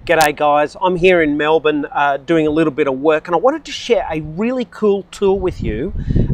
G'day guys, I'm here in Melbourne doing a little bit of work, and I wanted to share a really cool tool with you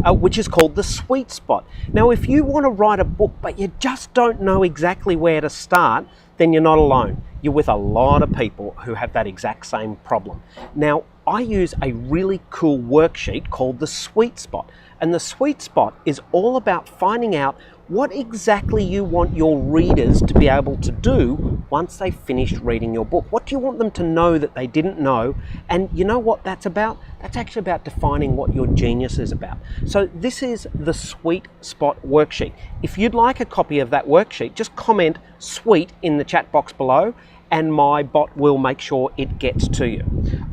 which is called the sweet spot. Now if you want to write a book but you just don't know exactly where to start, then you're not alone. You're with a lot of people who have that exact same problem. Now I use a really cool worksheet called the sweet spot, and the sweet spot is all about finding out what exactly you want your readers to be able to do once they've finished reading your book. What do you want them to know that they didn't know? And you know what that's about? That's actually about defining what your genius is about. So this is the sweet spot worksheet. If you'd like a copy of that worksheet, just comment "sweet" in the chat box below, and my bot will make sure it gets to you.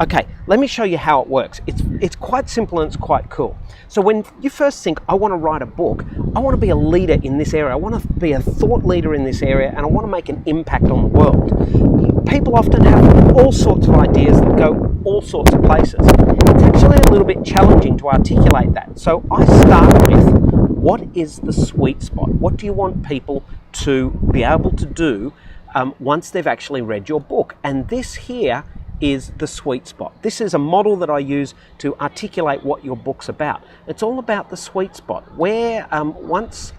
Okay, let me show you how it works. It's quite simple and it's quite cool. So when you first think, I want to write a book, I want to be a leader in this area, I want to be a thought leader in this area, and I want to make an impact on the world. People often have all sorts of ideas that go all sorts of places. It's actually a little bit challenging to articulate that. So I start with, what is the sweet spot? What do you want people to be able to do once they've actually read your book? And this here is the sweet spot. This is a model that I use to articulate what your book's about. It's all about the sweet spot, where once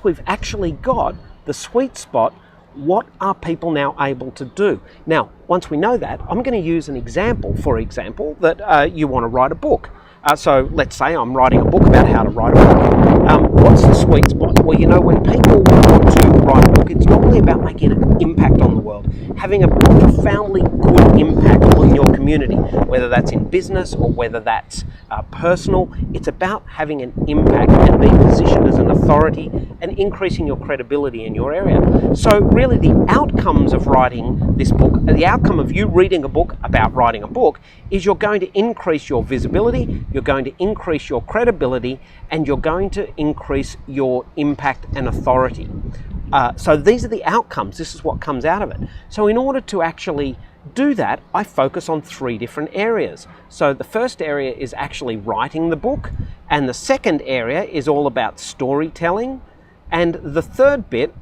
we've actually got the sweet spot, what are people now able to do? Now, once we know that, I'm going to use an example, for example, that you want to write a book. So let's say I'm writing a book about how to write a book. What's the sweet spot? Well, you know, when people want to write a book, it's normally about making an impact on the world, having a profoundly good impact on your community, whether that's in business or whether that's personal. It's about having an impact and being positioned as an authority and increasing your credibility in your area. So really the outcomes of writing this book, the outcome of you reading a book about writing a book, is you're going to increase your visibility, you're going to increase your credibility, and you're going to increase your impact and authority. So these are the outcomes. This is what comes out of it. So in order to actually do that, I focus on 3 different areas. So the first area is actually writing the book, and the second area is all about storytelling, and the third bit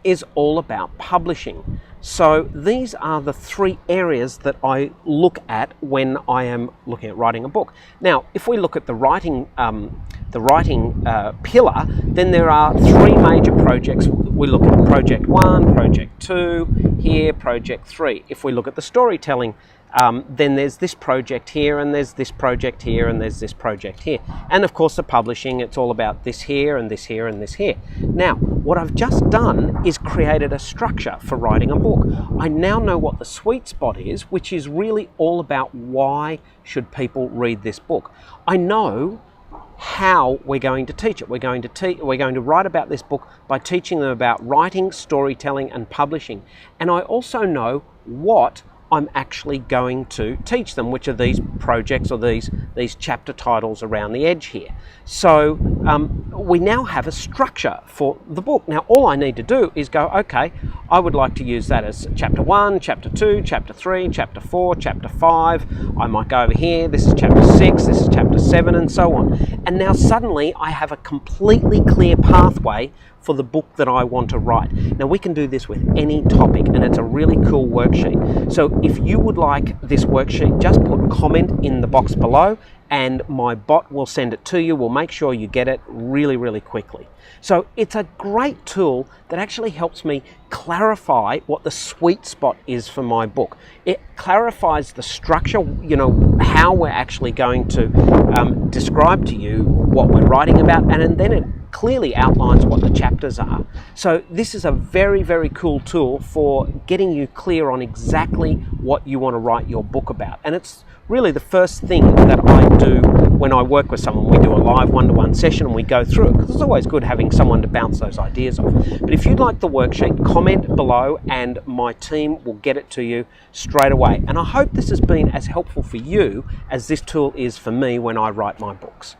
is all about publishing. So these are the 3 areas that I look at when I am looking at writing a book. Now, if we look at the writing pillar, then there are 3 major projects. We look at project 1, project 2, here, project 3. If we look at the storytelling, then there's this project here, and there's this project here, and there's this project here. And of course the publishing, it's all about this here, and this here, and this here. Now, what I've just done is created a structure for writing a book. I now know what the sweet spot is, which is really all about why should people read this book. I know how we're going to teach it. We're going to write about this book by teaching them about writing, storytelling, and publishing. And I also know what I'm actually going to teach them, which are these projects or these chapter titles around the edge here. So we now have a structure for the book. Now all I need to do is go, okay, I would like to use that as chapter 1, chapter 2, chapter 3, chapter 4, chapter 5. I might go over here, this is chapter 6, this is chapter 7, and so on. And now suddenly I have a completely clear pathway for the book that I want to write. Now we can do this with any topic, and it's a really cool worksheet. So if you would like this worksheet, just put comment in the box below and my bot will send it to you. We'll make sure you get it really, really quickly. So it's a great tool that actually helps me clarify what the sweet spot is for my book. It clarifies the structure, you know, how we're actually going to describe to you what we're writing about, and then it clearly outlines what the chapters are. So this is a very, very cool tool for getting you clear on exactly what you want to write your book about. And it's really the first thing that I do when I work with someone. We do a live one-to-one session and we go through it, because it's always good having someone to bounce those ideas off. But if you'd like the worksheet, comment below and my team will get it to you straight away. And I hope this has been as helpful for you as this tool is for me when I write my books.